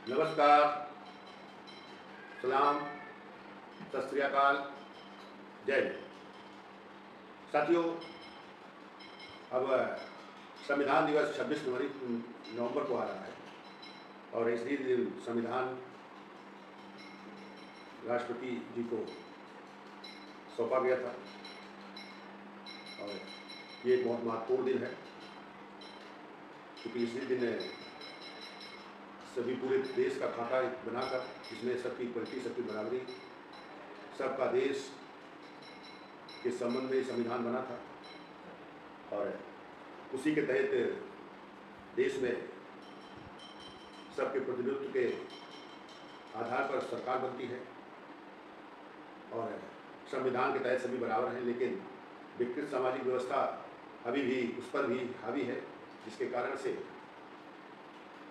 नमस्कार, सलाम, सत श्री अकाल, जय हिंद। साथियों, अब संविधान दिवस 26 नवंबर को आ रहा है और इसी दिन संविधान राष्ट्रपति जी को सौंपा गया था और ये एक बहुत महत्वपूर्ण दिन है क्योंकि इसी दिन सभी पूरे देश का खाका बनाकर जिसमें सबकी इक्वलिटी, सबकी बराबरी, सबका देश के संबंध में संविधान बना था और उसी के तहत देश में सबके प्रतिनिधित्व के आधार पर सरकार बनती है और संविधान के तहत सभी बराबर हैं, लेकिन विकृत सामाजिक व्यवस्था अभी भी उस पर भी हावी है, जिसके कारण से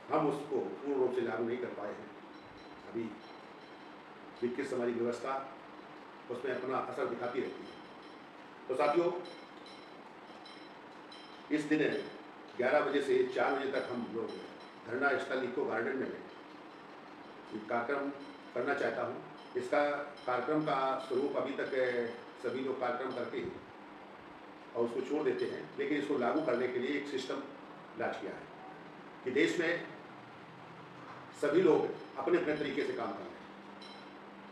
हम उसको पूर्ण रूप से लागू नहीं कर पाए हैं। अभी विकृत सामाजिक व्यवस्था उसमें अपना असर दिखाती रहती है। तो साथियों, इस दिन 11 बजे से 4 बजे तक हम लोग धरना स्थल इको गार्डन में कार्यक्रम करना चाहता हूँ। इसका कार्यक्रम का स्वरूप अभी तक सभी लोग कार्यक्रम करके और उसको छोड़ देते हैं, लेकिन इसको लागू करने के लिए एक सिस्टम लॉन्च किया है कि देश में सभी लोग अपने अपने तरीके से काम कर रहे हैं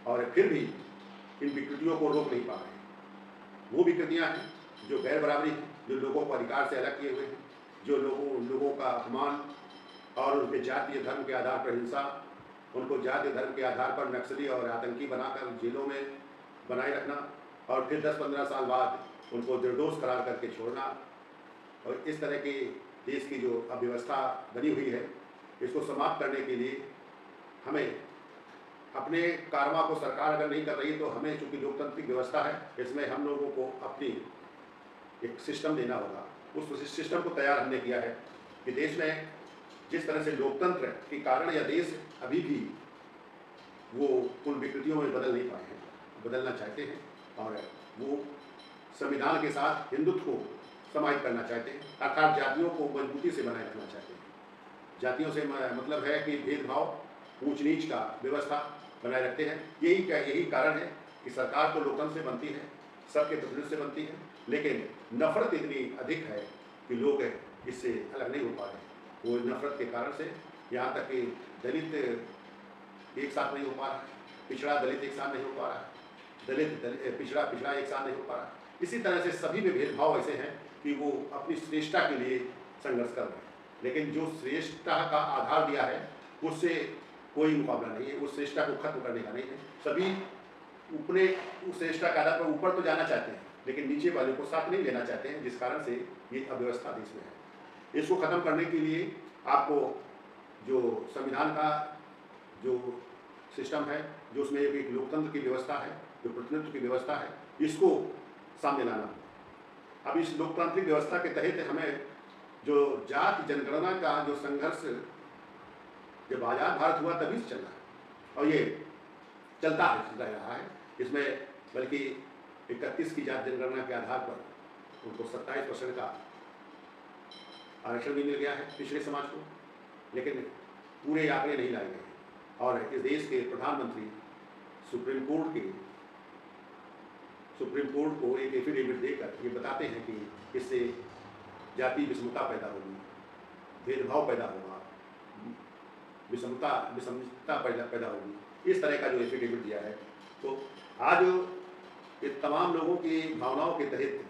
और फिर भी इन विकृतियों को रोक नहीं पा रहे हैं। वो विकृतियां हैं जो गैर बराबरी हैं, जो लोगों को अधिकार से अलग किए हुए हैं, जो लोगों का अपमान और उनके जातीय धर्म के आधार पर हिंसा, उनको जातीय धर्म के आधार पर नक्सली और आतंकी बनाकर जेलों में बनाए रखना और फिर 10-15 साल बाद उनको निर्दोष करार करके छोड़ना। और इस तरह की देश की जो अव्यवस्था बनी हुई है, इसको समाप्त करने के लिए हमें अपने कारमा को सरकार अगर नहीं कर रही तो हमें, चूँकि लोकतांत्रिक व्यवस्था है, इसमें हम लोगों को अपनी एक सिस्टम देना होगा। उस सिस्टम को तैयार हमने किया है कि देश में जिस तरह से लोकतंत्र के कारण यह देश अभी भी वो उन विकृतियों में बदल नहीं पाए हैं, बदलना चाहते हैं और वो संविधान के साथ हिंदुत्व को समाहित करना चाहते हैं, अर्थात जातियों को मजबूती से बनाए रखना चाहते हैं। जातियों से मतलब है कि भेदभाव, ऊंच नीच का व्यवस्था बनाए रखते हैं। यही कारण है कि सरकार तो लोकतंत्र से बनती है, सबके प्रतिनिधित्व से बनती है, लेकिन नफरत इतनी अधिक है कि लोग इससे अलग नहीं हो पा रहे। वो नफरत के कारण से यहाँ तक कि दलित एक साथ नहीं हो पा रहा है, पिछड़ा दलित एक साथ नहीं हो पा रहा है, दलित पिछड़ा एक साथ नहीं हो पा रहा है। इसी तरह से सभी में भेदभाव ऐसे हैं कि वो अपनी श्रेष्ठता के लिए संघर्ष कर रहे हैं, लेकिन जो श्रेष्ठता का आधार दिया है उससे कोई मुकाबला नहीं है, उस श्रेष्ठता को खत्म करने का नहीं है। सभी अपने उस श्रेष्ठता के आधार पर ऊपर तो जाना चाहते हैं, लेकिन नीचे वाले को साथ नहीं लेना चाहते हैं, जिस कारण से ये अव्यवस्था देश में है। इसको खत्म करने के लिए आपको जो संविधान का जो सिस्टम है, जो उसमें एक लोकतंत्र की व्यवस्था है, जो प्रतिनिधित्व की व्यवस्था है, इसको सामने लाना होगा। अब इस लोकतांत्रिक व्यवस्था के तहत हमें जो जाति जनगणना का जो संघर्ष जब आज़ाद भारत हुआ तभी से चल रहा है और ये चलता रहा है। इसमें बल्कि 31 की जाति जनगणना के आधार पर उनको 27% का आरक्षण भी मिल गया है पिछड़े समाज को, लेकिन पूरे आंकड़े नहीं लाए गए हैं और इस देश के प्रधानमंत्री सुप्रीम कोर्ट को एक एफिडेविट देकर ये बताते हैं कि इससे जाति विषमता पैदा होगी, भेदभाव पैदा होगा, विषमता पैदा होगी। इस तरह का जो एफिडेविट दिया है, तो आज ये तमाम लोगों की भावनाओं के तहत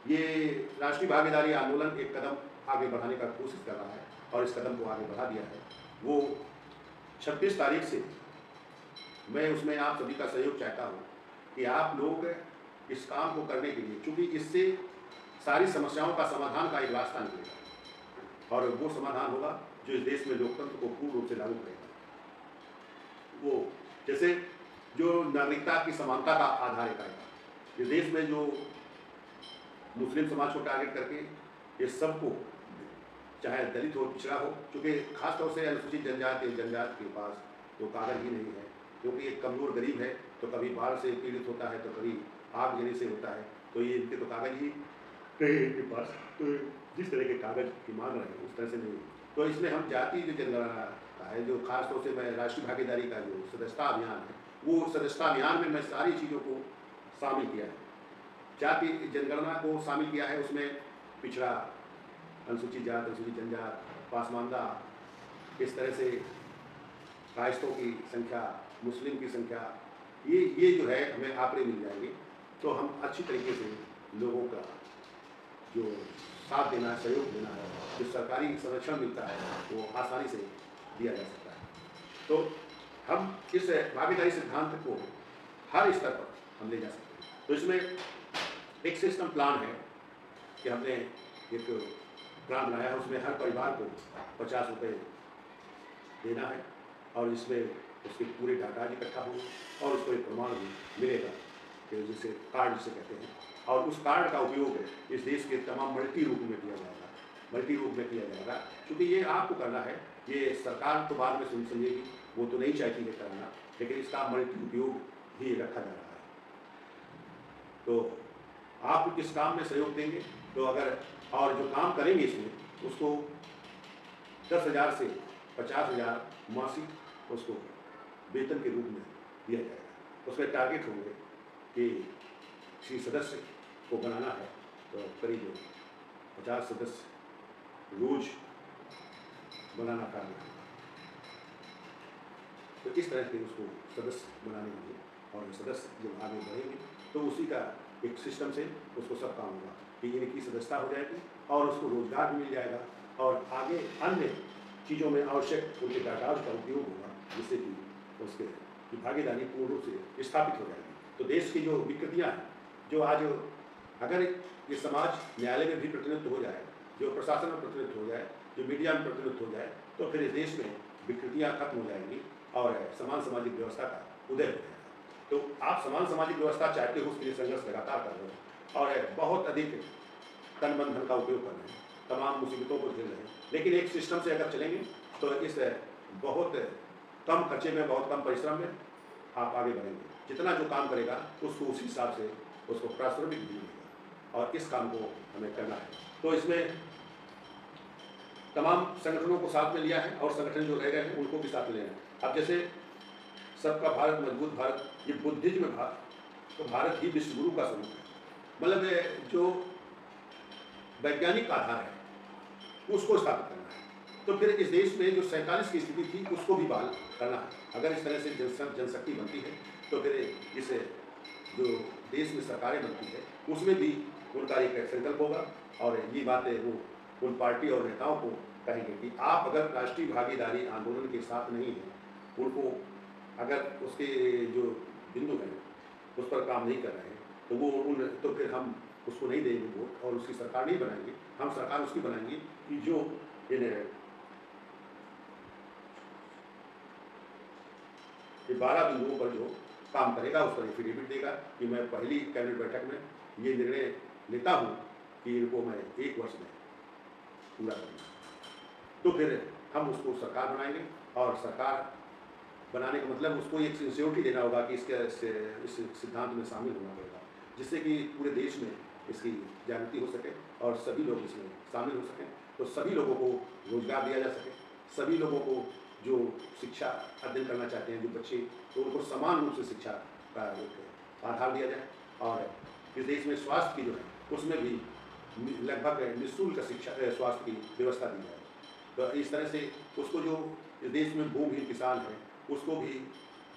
ये राष्ट्रीय भागीदारी आंदोलन एक कदम आगे बढ़ाने का कोशिश कर रहा है और इस कदम को आगे बढ़ा दिया है। वो 26 तारीख से मैं उसमें आप सभी का सहयोग चाहता हूँ कि आप लोग इस काम को करने के लिए, चूँकि इससे सारी समस्याओं का समाधान का एक रास्ता निकलेगा और वो समाधान होगा जो इस देश में लोकतंत्र को पूर्ण रूप से लागू करेगा। वो जैसे जो नागरिकता की समानता का आधार है, इस देश में जो मुस्लिम समाज को टारगेट करके ये सबको, चाहे दलित हो, पिछड़ा हो, चूँकि खासतौर से अनुसूचित जनजाति के पास तो कागज ही नहीं है, क्योंकि एक कमज़ोर गरीब है तो कभी बाढ़ से पीड़ित होता है तो कभी आग गिरने से होता है, तो ये इनके तो कागज ही नहीं है इनके पास। तो जिस तरह के कागज की मांग रहे हैं उस तरह से नहीं। तो इसमें हम जाति जो जनगणना का रहा है, जो खास तौर से मैं राष्ट्रीय भागीदारी का जो सदस्यता अभियान है, वो सदस्यता अभियान में मैं सारी चीज़ों को शामिल किया है। जाति जनगणना को शामिल किया है, उसमें पिछड़ा, अनुसूचित जाति, अनुसूचित जनजाति, पासमानदा, इस तरह से कायस्थों की संख्या, मुस्लिम की संख्या, ये जो है हमें आंकड़े मिल जाएंगे, तो हम अच्छी तरीके से लोगों का जो साथ देना है, सहयोग देना है, जो सरकारी संरक्षण मिलता है वो आसानी से दिया जा सकता है। तो हम इस भागीदारी सिद्धांत को हर स्तर पर हम ले जा सकते हैं। तो इसमें एक सिस्टम प्लान है कि हमने एक प्लान बनाया है, उसमें हर परिवार को 50 रुपये देना है और इसमें उसके पूरे डाटा इकट्ठा होंगे और उसको एक प्रमाण भी मिलेगा कि जिसे कार्ड जिसे कहते हैं, और उस कार्ड का उपयोग इस देश के तमाम मल्टी रूप में किया जाएगा। क्योंकि ये आपको करना है, ये सरकार तो बाद में समझेगी, वो तो नहीं चाहती है करना, लेकिन इसका मल्टी उपयोग भी रखा जा रहा है। तो आप किस काम में सहयोग देंगे, तो अगर और जो काम करेंगे इसमें उसको 10,000 से 50,000 मासिक उसको वेतन के रूप में दिया जाएगा। उसमें टारगेट होंगे कि किसी सदस्य को बनाना है तो करीब 50 सदस्य रोज बनाना कार्य है। तो इस तरह के उसको सदस्य बनाने होंगे और सदस्य जब आगे बढ़ेंगे तो उसी का एक सिस्टम से उसको सब काम होगा कि इनकी सदस्यता हो जाएगी और उसको रोजगार भी मिल जाएगा और आगे अन्य चीज़ों में आवश्यक उनके डाटा का उपयोग होगा, जिससे कि उसके की भागीदारी पूर्ण रूप से स्थापित हो जाएगी। तो देश की जो विकृतियाँ हैं, जो आज अगर ये समाज न्यायालय में भी प्रतिनिधित्व हो जाए, जो प्रशासन में प्रतिनिधित्व हो जाए, जो मीडिया में प्रतिनिधित्व हो जाए, तो फिर इस देश में विकृतियाँ खत्म हो जाएंगी और समान सामाजिक व्यवस्था का उदय हो जाएगा। तो आप समान सामाजिक व्यवस्था चाहते हो, उसके लिए संघर्ष लगातार कर रहे हो और बहुत अधिक तन मन धन का उपयोग कर रहे हैं, तमाम मुसीबतों को झेल रहे हैं, लेकिन एक सिस्टम से अगर चलेंगे तो इस बहुत कम खर्चे में, बहुत कम परिश्रम में आप आगे बढ़ेंगे। जितना जो काम करेगा उसको उसी हिसाब से उसको प्राश्रमिक भी मिलेगा और इस काम को हमें करना है। तो इसमें तमाम संगठनों को साथ में लिया है और संगठन जो रह गए हैं उनको भी साथ में लेना है। अब जैसे सबका भारत मजबूत भारत, ये बुद्धिज्म में भारत, तो भारत ही विश्व गुरु का स्वरूप है, मतलब जो वैज्ञानिक आधार है उसको स्थापित करना है। तो फिर इस देश में जो 47 की स्थिति थी उसको भी बहाल करना है। अगर इस तरह से जनशक्ति बनती है तो फिर इस जो देश में सरकारें बनती है उसमें भी उनका एक संकल्प होगा और ये बातें वो उन पार्टी और नेताओं को कहेंगे कि आप अगर राष्ट्रीय भागीदारी आंदोलन के साथ नहीं हैं, उनको अगर उसके जो बिंदु हैं उस पर काम नहीं कर रहे हैं तो वो तो फिर हम उसको नहीं देंगे वोट और उसकी सरकार नहीं बनाएंगे। हम सरकार उसकी बनाएंगे कि जो ये 12 बिंदुओं पर जो काम करेगा उस पर एफिडेविट देगा कि मैं पहली कैबिनेट बैठक में ये निर्णय लेता हूँ कि इनको मैं 1 वर्ष में पूरा करूँगा। तो फिर हम उसको सरकार बनाएंगे और सरकार बनाने का मतलब उसको एक सिक्योरिटी देना होगा कि इस सिद्धांत में शामिल होना पड़ेगा, जिससे कि पूरे देश में इसकी जागृति हो सके और सभी लोग इसमें शामिल हो सकें। तो सभी लोगों को रोजगार दिया जा सके, सभी लोगों को जो शिक्षा अध्ययन करना चाहते हैं जो बच्चे, तो उनको समान रूप से शिक्षा का एक आधार दिया जाए और इस देश में स्वास्थ्य की जो है उसमें भी लगभग निःशुल्क शिक्षा स्वास्थ्य की व्यवस्था दी जाए। तो इस तरह से उसको जो इस देश में भूमिहीन किसान है उसको भी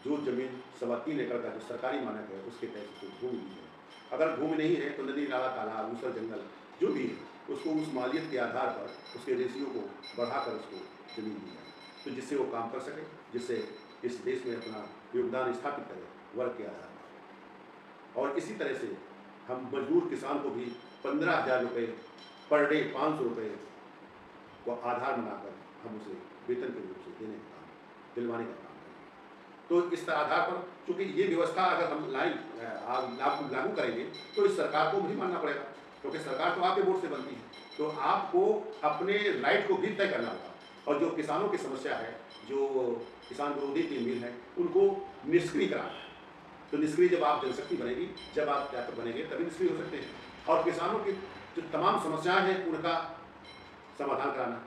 जो जमीन 3.25 एकड़ का जो सरकारी मानक है उसके तहत उसको भूमि दी जाए। अगर भूमि नहीं है तो नदी नाला तालाब ऊसर जंगल जो भी है उसको उस मालियत के आधार पर उसके रेशियो को बढ़ाकर उसको जमीन दी जाए, तो जिससे वो काम कर सके, जिससे इस देश में अपना योगदान स्थापित करे वर्ग के आधार पर। और इसी तरह से हम मजदूर किसान को भी 15,000 रुपये पर डे, 500 रुपये को आधार बनाकर हम उसे वेतन के रूप से देने का काम, दिलवाने का काम करेंगे। तो इस आधार पर चूँकि ये व्यवस्था अगर हम लागू करेंगे तो इस सरकार को भी मानना पड़ेगा, क्योंकि सरकार तो आपके वोट से बनती है। तो आपको अपने राइट को भी तय करना होगा और जो किसानों की समस्या है, जो किसान विरोधी तंजीम है, उनको निष्क्रिय कराना है। तो निष्क्रिय जब आप जनशक्ति बनेगी, जब आप त्याग बनेंगे तभी निष्क्रिय हो सकते हैं और किसानों की जो तमाम समस्याएं हैं उनका समाधान कराना।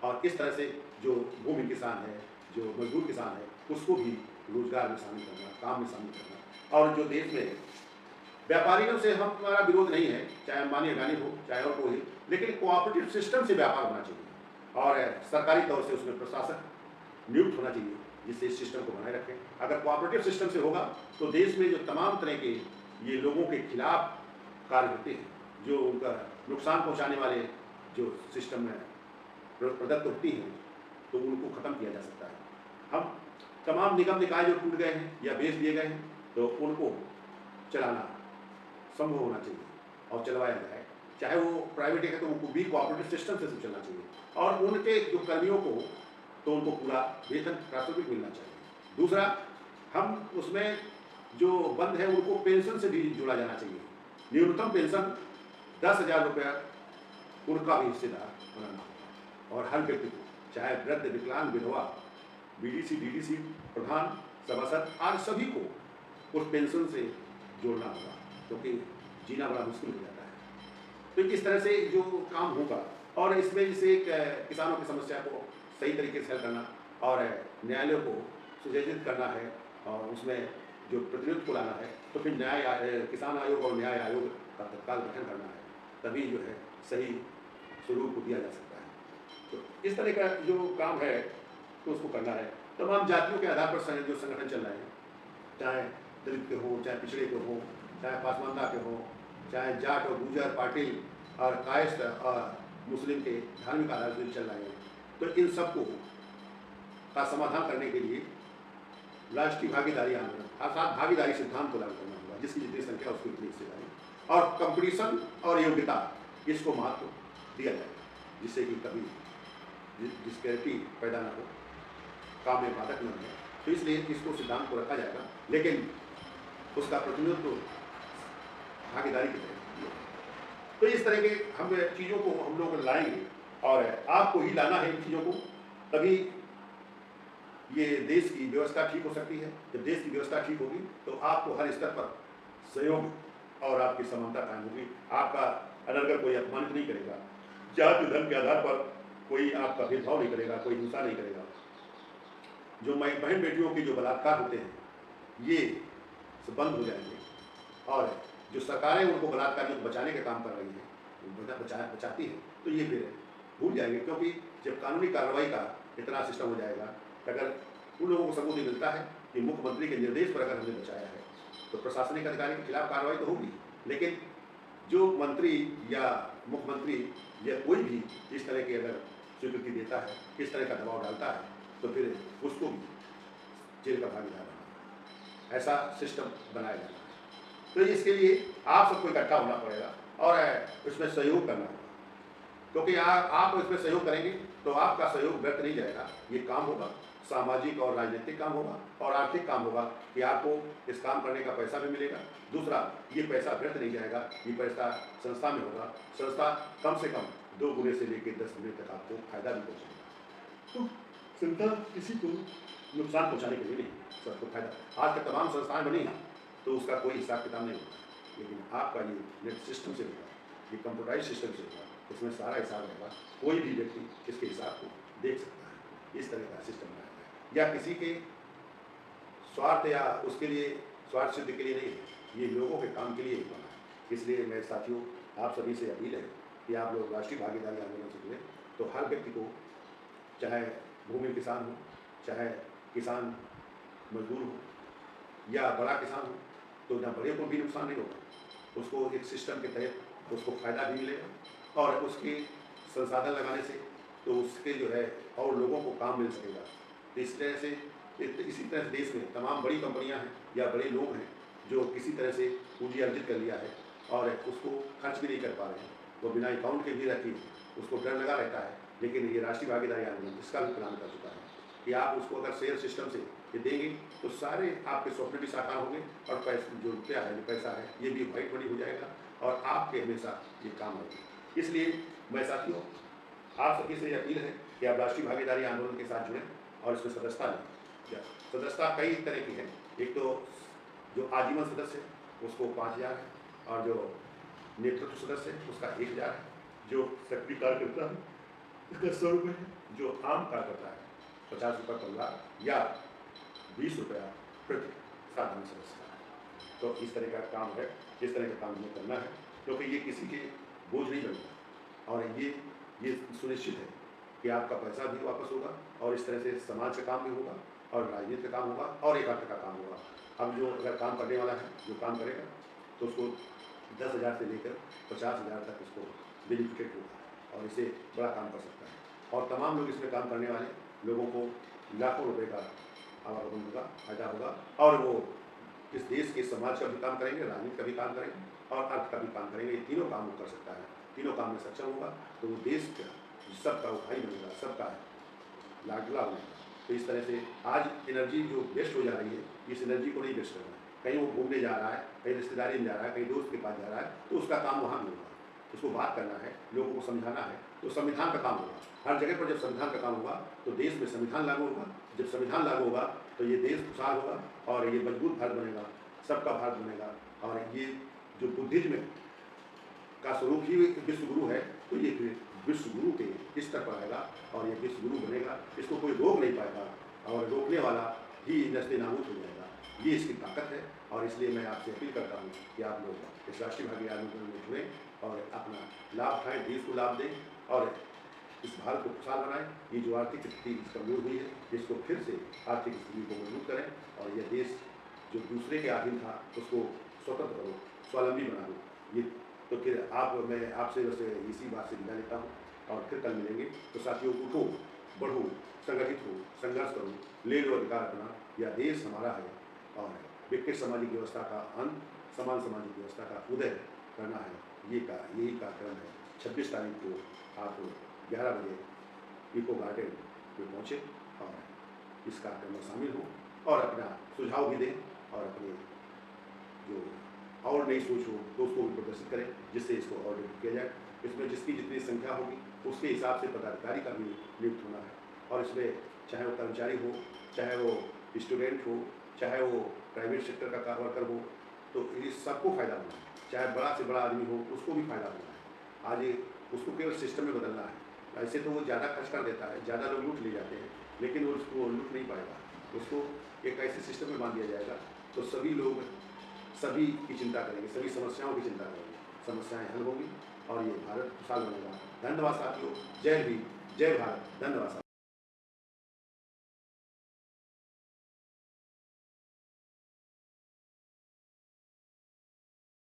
और इस तरह से जो भूमि किसान है, जो मजदूर किसान है उसको भी रोजगार में शामिल करना, काम में शामिल करना। और जो देश में व्यापारियों से हमारा विरोध नहीं है, चाहे अंबानी अडानी हो, चाहे और कोई, लेकिन कोऑपरेटिव सिस्टम से व्यापार होना चाहिए और सरकारी तौर से उसमें प्रशासक नियुक्त होना चाहिए जिससे इस सिस्टम को बनाए रखें। अगर कोऑपरेटिव सिस्टम से होगा तो देश में जो तमाम तरह के ये लोगों के खिलाफ कार्य होते हैं, जो उनका नुकसान पहुंचाने वाले जो सिस्टम में प्रदत्त होती हैं, तो उनको ख़त्म किया जा सकता है। हम तमाम निगम निकाय जो टूट गए हैं या बेच दिए गए हैं, तो उनको चलाना संभव होना चाहिए और चलवाया जाए। चाहे वो प्राइवेट है तो उनको भी कोऑपरेटिव सिस्टम से चलना चाहिए और उनके जो कर्मियों को तो उनको पूरा वेतन प्राथमिक मिलना चाहिए। दूसरा, हम उसमें जो बंद है उनको पेंशन से भी जोड़ा जाना चाहिए। न्यूनतम पेंशन 10,000 रुपया उनका भी हिस्सेदार बनाना होगा और हर व्यक्ति को, चाहे वृद्ध, विकलांग, विधवा, बीडीसी, डीडीसी, प्रधान, सभासद आदि सभी को उस पेंशन से जोड़ना होगा, क्योंकि जीना बड़ा मुश्किल हो जाता है। तो इस तरह से जो काम होगा और इसमें जैसे किसानों की समस्या को सही तरीके से हल करना और न्यायालय को सुनिश्चित करना है और उसमें जो प्रतिनिधित्व को लाना है, तो फिर किसान आयोग और न्याय आयोग का तत्काल गठन करना है, तभी जो है सही स्वरूप को दिया जा सकता है। तो इस तरह का जो काम है तो उसको करना है। तमाम जातियों के आधार पर जो संगठन चल रहे हैं, चाहे दलित के हों, चाहे पिछड़े के हों, चाहे पासमानदा के हों, चाहे जाट और गुर्जर, पाटिल और कायस्थ और मुस्लिम के धार्मिक आधार पर चल रहे हैं, तो इन सबको का समाधान करने के लिए राष्ट्रीय भागीदारी आंदोलन अर्थात भागीदारी सिद्धांत को लागू करना होगा, जिसकी जितनी संख्या उसकी उतनी हिस्सेदारी और कंपटीशन और योग्यता इसको महत्व दिया जाए, जिससे कि कभी डिस्पैरिटी पैदा न हो, काम में बाधक न हो। तो इसलिए इसको सिद्धांत को रखा जाएगा, लेकिन उसका प्रतिनिधित्व भागीदारी की तरह। तो इस तरह के हम चीज़ों को हम लोग लाएंगे और आपको ही लाना है इन चीज़ों को, तभी ये देश की व्यवस्था ठीक हो सकती है। जब देश की व्यवस्था ठीक होगी तो आपको हर स्तर पर सहयोग और आपकी समानता कायम होगी। आपका अगर कोई अपमानित नहीं करेगा, जाति धर्म के आधार पर कोई आपका भेदभाव नहीं करेगा, कोई हिंसा नहीं करेगा। जो बहन बेटियों के जो बलात्कार होते हैं ये बंद हो जाएंगे और जो सरकारें उनको बलात्कारियों को बचाने का काम कर रही हैं, बचाती हैं, तो ये फिर भूल जाएंगे, क्योंकि जब कानूनी कार्रवाई का इतना सिस्टम हो जाएगा, अगर उन लोगों को सबूत मिलता है कि मुख्यमंत्री के निर्देश पर अगर हमने बचाया है तो प्रशासनिक अधिकारी के खिलाफ कार्रवाई तो होगी, लेकिन जो मंत्री या मुख्यमंत्री या कोई भी इस तरह की अगर स्वीकृति देता है, इस तरह का दबाव डालता है, तो फिर उसको भी जेल का भागीदार बनाना, ऐसा सिस्टम बनाया जाना है। तो इसके लिए आप सबको इकट्ठा होना पड़ेगा और इसमें सहयोग करना होगा, क्योंकि आप इसमें सहयोग करेंगे तो आपका सहयोग व्यर्थ नहीं जाएगा। ये काम होगा, सामाजिक और राजनीतिक काम होगा और आर्थिक काम होगा कि आपको इस काम करने का पैसा भी मिलेगा। दूसरा, ये पैसा व्यर्थ नहीं जाएगा, ये पैसा संस्था में होगा, संस्था कम से कम 2 गुने से लेकर 10 गुने तक आपको फायदा भी पहुँचेगा। तो संस्था किसी को नुकसान पहुँचाने के लिए नहीं, सबको फायदा। आज तक तमाम संस्थाएँ बनी हैं तो उसका कोई हिसाब किताब नहीं होगा, लेकिन आपका ये नेट सिस्टम से होगा, ये कंप्यूटराइज सिस्टम से होगा, उसमें सारा हिसाब रहेगा, कोई भी व्यक्ति इसके हिसाब को देख सकता है। इस तरह का सिस्टम बनाया है, या किसी के स्वार्थ या उसके लिए स्वार्थ सिद्धि के लिए नहीं है, ये लोगों के काम के लिए ही बना है। इसलिए मेरे साथियों, आप सभी से अपील है कि आप लोग राष्ट्रीय भागीदारी आंदोलन से जुड़े, तो हर व्यक्ति को, चाहे भूमि किसान हो, चाहे किसान मजदूर हो या बड़ा किसान हो, तो ना बड़े को भी नुकसान नहीं होगा, उसको एक सिस्टम के तहत उसको फ़ायदा भी मिलेगा और उसके संसाधन लगाने से तो उसके जो है और लोगों को काम मिल सकेगा। तो इस तरह से इसी तरह देश में तमाम बड़ी कंपनियां हैं या बड़े लोग हैं जो किसी तरह से पूंजी अर्जित कर लिया है और उसको खर्च भी नहीं कर पा रहे हैं, वो बिना अकाउंट के भी रहती है, उसको डर लगा रहता है। लेकिन ये राष्ट्रीय भागीदारी आंदोलन इसका भी प्लान कर चुका है कि आप उसको अगर शेयर सिस्टम से ये देंगे तो सारे आपके स्वप्न भी साकार होंगे और पैसे जो रुपया है, जो पैसा है, ये भी वाइट मनी हो जाएगा और आपके हमेशा ये काम होगा। इसलिए मैं साथियों आप सभी से अपील है कि आप राष्ट्रीय भागीदारी आंदोलन के साथ जुड़ें और इसमें सदस्यता लें। सदस्यता कई तरह की है, एक तो जो आजीवन सदस्य है उसको 5,000 है और जो नेतृत्व सदस्य है उसका 1,000 है, जो सक्रिय कार्यकर्ता है उसका 100 रुपये है, जो आम कार्यकर्ता है ₹50 परिवार या ₹20 प्रति साधारण सदस्य का। तो इस तरह का काम है, इस तरह का काम हमें करना है, क्योंकि ये किसी के बोझ नहीं बनेगा और ये सुनिश्चित है कि आपका पैसा भी वापस होगा और इस तरह से समाज का काम भी होगा और राजनीति का काम होगा और एक अर्थ का काम होगा। अब जो अगर काम करने वाला है, जो काम करेगा, तो उसको 10,000 से लेकर 50,000 तक उसको बेनिफिटेड होगा और इससे बड़ा काम कर सकता है। और तमाम लोग इसमें काम करने वाले लोगों को लाखों रुपए का आवागमन होगा, फायदा होगा और वो इस देश के समाज का भी काम करेंगे, राजनीति का भी काम करेंगे और अर्थ का भी काम करेंगे। ये तीनों काम वो कर सकता है। तीनों काम में सक्षम होगा तो वो देश का सबका वो भाई बनेगा, सबका लाडला बनेगा। तो इस तरह से आज एनर्जी जो वेस्ट हो जा रही है, इस एनर्जी को नहीं वेस्ट करना है। कहीं वो घूमने जा रहा है, कहीं रिश्तेदारी में जा रहा है, कहीं दोस्त के पास जा रहा है, तो उसका काम वहाँ भी होगा। उसको बात करना है, लोगों को समझाना है, तो संविधान का काम होगा। हर जगह पर जब संविधान का काम होगा तो देश में संविधान लागू होगा। जब संविधान लागू होगा तो ये देश खुशहाल होगा और ये मजबूत भारत बनेगा, सबका भारत बनेगा। और ये जो बुद्धिज्म का स्वरूप ही विश्व गुरु है, तो ये फिर विश्व गुरु के स्तर पर आएगा और ये विश्व गुरु बनेगा। इसको कोई रोक नहीं पाएगा और रोकने वाला ही नस्ते नाबूद हो जाएगा। ये इसकी ताकत है और इसलिए मैं आपसे अपील करता हूँ कि आप लोग इस राष्ट्रीय भागीदारी आंदोलन में जुड़ें और अपना लाभ उठाएं, देश को लाभ दें और इस भारत को खुशहाल बनाएं। ये जो आर्थिक स्थिति कमजोर हुई है, इसको फिर से आर्थिक स्थिति को मजबूत करें और यह देश जो दूसरे के अधीन था उसको स्वतंत्र करो, स्वावलंबी बना दो। ये तो फिर मैं आपसे बस इसी बात से विदा लेता हूँ और फिर कल मिलेंगे। तो साथियों, उठो, बढ़ो, संगठित हो, संघर्ष करो, ले लो अधिकार अपना। यह देश हमारा है और विकसित सामाजिक व्यवस्था का अंत, समान सामाजिक व्यवस्था का उदय करना है। यही कार्यक्रम है। 26 तारीख को आप 11 बजे इको गार्डन में पहुँचे और इस कार्यक्रम में शामिल हो और अपना सुझाव भी दें और अपने जो और नई सोच हो तो उसको भी प्रदर्शित करें, जिससे इसको और डेवलप किया जाए। इसमें जिसकी जितनी संख्या होगी उसके हिसाब से पदाधिकारी का भी नियुक्त होना है और इसमें चाहे वो कर्मचारी हो, चाहे वो स्टूडेंट हो, चाहे वो प्राइवेट सेक्टर का वर्कर हो, तो इस सबको फ़ायदा होना है। चाहे बड़ा से बड़ा आदमी हो, उसको भी फ़ायदा होना है। आज उसको केवल सिस्टम में बदलना है। ऐसे तो वो ज़्यादा खर्च कर देता है, ज़्यादा लोग लूट ले जाते हैं, लेकिन वो उसको लूट नहीं पाएगा। उसको एक ऐसे सिस्टम में बांध दिया जाएगा तो सभी लोग सभी की चिंता करेंगे, सभी समस्याओं की चिंता करेंगे, समस्याएं हल होंगी और ये भारत खुशहाल बनेगा। धन्यवाद साथियों। जय हिंद, जय भारत। धन्यवाद साथियों।